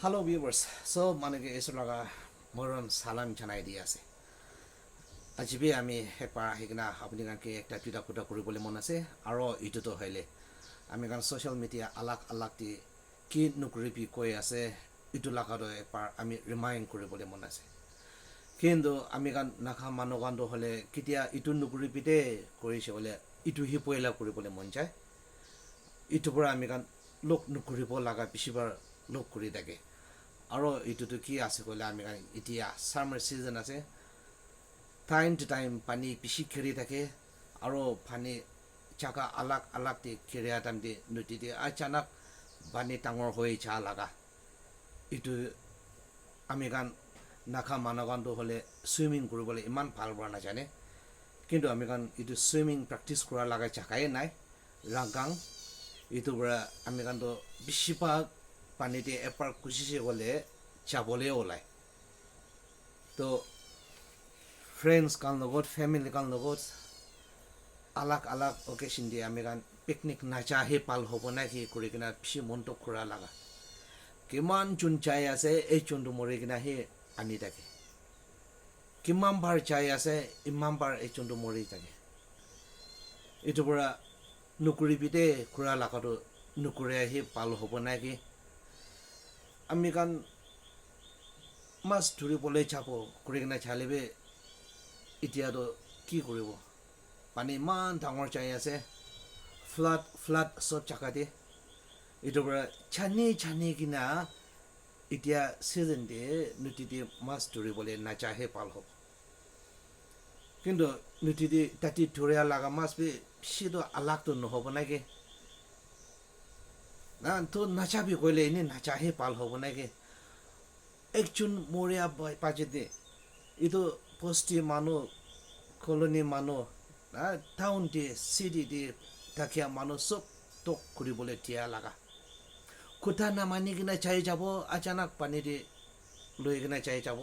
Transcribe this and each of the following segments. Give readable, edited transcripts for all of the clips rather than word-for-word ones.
Hello viewers. So manage isulaga moron salam janai di ase. Ajibi ami hekpar higna apni kan ke ekta tuita kuta kuribole mon ase aro itu to hoile. Ami kan social media alak alak ti ki nukripi koi ase itu laka do ekpar ami remind kuribole mon ase. Kendo ami kan nakha manogan do hole kitia itu nukripite korise hole itu hipoela kuribole mon jai. Itu pura ami kan lok nukripo laga pishibar lok kuri থাকে আৰু ইটোটো কি আছে কলে আমি এতিয়া summer সিজন আছে time to time পানী পিছি খেৰি থাকে আৰু পানী চাকা আলাক আলাক তে খেৰিয়া টাইম দি নদী দি আচানক পানী ডাঙৰ হৈ যা লাগা ইটো আমি গান নাখা মানগানটো হলে সুইমিং কৰিবলৈ ইমান ভাল হোৱা নাজানে কিন্তু আমি গান ইটো সুইমিং প্ৰেক্টিছ কৰা লাগা চাকাই নাই ৰাগাং ইটো পৰা আমি গানটো বেছিভাগ পানীতে এপাৰ কুচিছে গ'লে যাবলৈ ওলায় তো ফ্ৰেণ্ডছ কাল লগত ফেমিলি কাল লগত আলাক আলাক অকেশ্যন দিয়ে আমি গান পিকনিক নাচাহে পাল হ'ব নাই কি কৰি কিনা পিছি মনটো খুৰা লাগা কিমান চুন চাই আছে এই চুনটো মৰি কিনা সেই আনি থাকে কিমান বাৰ চাই আছে ইমান বাৰ এই চুনটো মৰি থাকে এইটো পৰা নুকুৰিবিতে খুৰা লাগাটো নুকুৰে আহি পাল হ'ব নাই কি আমি গান মাছ ধৰিবলৈ যাব কৰি কিনে চালিবে এতিয়াতো কি কৰিব পানী ইমান ডাঙৰ চাই আছে ফ্লাড চব চাকাতে এইটোৰ পৰা ছানি কিনা এতিয়া চিজন দিয়ে নদীতে মাছ ধৰিবলৈ নাযাহে পাল হ'ব কিন্তু নদীতে তাতে ধৰিয়া লগা মাছ বি সিটো আলাকটো নহ'ব নাকি না তো নাচাবি কইলে এনে নাচাহে পাল হ'ব নাকি একজন মৰিয়া পাজে দে এইটো বস্তি মানুহ কলনি মানুহ টাউন দিয়ে চিটি দিয়ে তাকিয়া মানুহ চব টক কৰিবলৈ দিয়া লাগা খুটা নামানি কিনে চাই যাব আচানক পানী দি লৈ কিনে চাই যাব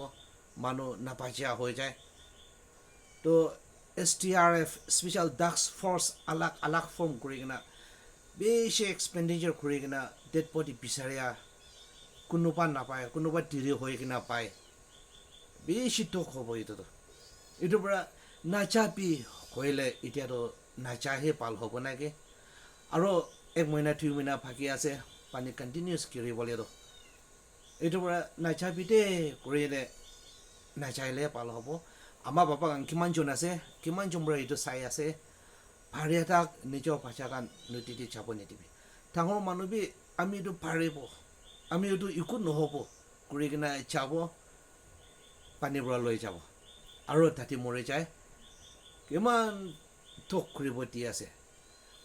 মানুহ নাপাচিয়া হৈ যায় তো SDRF স্পেচিয়েল টাস্ক ফৰ্চ আলাক আলাক ফৰ্ম কৰি কিনা বেছি এক্সপেণ্ডিচাৰ কৰি কিনা ডেড বডি বিচাৰিয়া কোনোবা নাপায় কোনোবা দেৰি হৈ কিনা পায় বেছি টক হ'ব এইটোৰ পৰা নাচাপি কৰিলে এতিয়াতো নাচাহে পাল হ'ব নাকি আৰু 1 মহিনা 2 মহিনা বাকী আছে পানী কণ্টিনিউছ কৰিবলৈ এইটোৰ পৰা নাচাপিতে কৰিলে নাচাইলে পাল হ'ব আমাৰ বাপা কিমান জন আছে কিমান জন পৰা এইটো চাই আছে ভাৰী এটাক নিজৰ ভাষা গান নদীতে যাব নিদিবি ডাঙৰ মানুহ বি আমি এইটো পাৰিব আমি এইটো একো নহ'ব কৰি কিনে যাব পানীৰ পৰা লৈ যাব আৰু তাতে মৰি যায় কিমান টক কৰিব দি আছে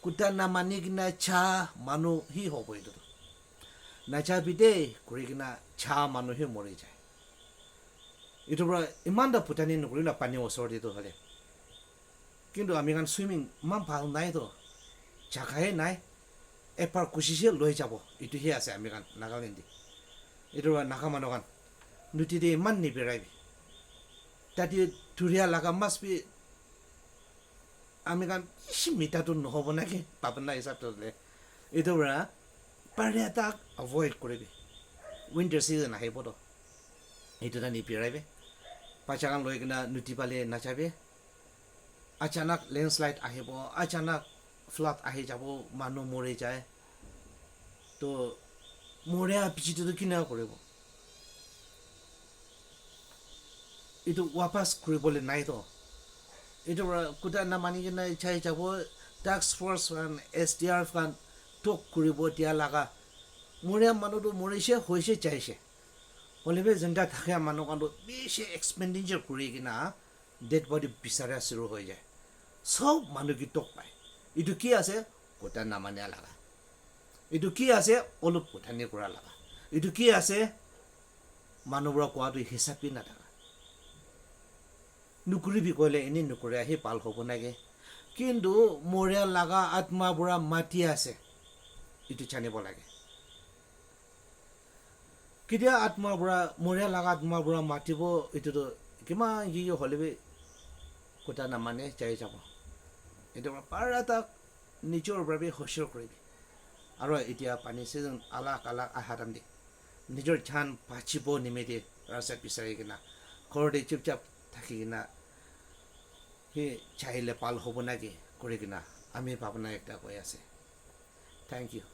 কুটা নামানি কিনা চা মানুহ সি হ'ব এইটো নাচাবি দেই কৰি কিনা চা মানুহে মৰি যায় এইটোৰ পৰা ইমান এটা ফুটানি নকৰিলা পানীৰ ওচৰতেতো হ'লে কিন্তু আমি গান সুইমিং ইমান ভাল নাইতো জাগাহে নাই এপাৰ কুচিছে লৈ যাব এইটোহে আছে আমি গান নাগালেণ্ডে এইটোৰ পৰা নাগা মানুহ গান নদীতে ইমান নিবেৰাইবি তাতে ধুৰীয়া লগা মাছ বি আমি গান বেছি মিঠাটো নহ'ব নাকি পাবনা হিচাপটো হ'লে এইটোৰ পৰা পাৰে তাক এভইড কৰিবি উইণ্টাৰ ছিজন আহিবতো এইটো এটা নিবেৰাইবি পাচা গান লৈ কিনে নদী পালে নাচাবি আচানক লেণ্ডশ্লাইড আহিব আচানক ফ্লাড আহি যাব মানুহ মৰি যায় তো মৰিয়া পিছিটো কিনা কৰিব এইটো ৱাপাছ কৰিবলৈ নাইতো এইটো কুটা নামানি কিনে চাই যাব টাস্ক ফৰ্চ SDRF খান টক কৰিব দিয়া লগা মৰিয়া মানুহটো মৰিছে হৈছে চাইছে হ'লেবে যোনটা থাকে মানুহ কাৰণটো বেছি এক্সপেণ্ডিচাৰ কৰি কিনা ডেড বডি বিচাৰা চুৰু হৈ যায় সব মানুহ কি টক পায় এইটো কি আছে কুটা নামানিয়া লগা এইটো কি আছে অলপ ফুটানি কৰা লগা এইটো কি আছে মানুহবোৰক কোৱাটো হিচাপে নাথাকা নুকুৰিবি ক'লে এনেই নুকুৰে আহি পাল হ'ব নাগে কিন্তু মৰিয়া লগা আত্মাবোৰা মাতি আছে এইটো জানিব লাগে কেতিয়া আত্মাবোৰা মৰিয়া লগা আত্মাবোৰা মাতিব এইটোতো কিমান কি হ'লে কুটা নামানে যাই যাব এইটো পাৰা তাক নিজৰ বাবে হস্য কৰিবি আৰু এতিয়া পানী ছিজন আলাক আলাক আহা টাইম দি নিজৰ ধ্যান বাচিব নিমিত্তে ৰাস্তা বিচাৰি কিনা ঘৰতে চুপচাপ থাকি কিনা সি চাহিলে পাল হ'ব নেকি কৰি কিনা আমি ভাৱনা একটা কৈ আছে। Thank U.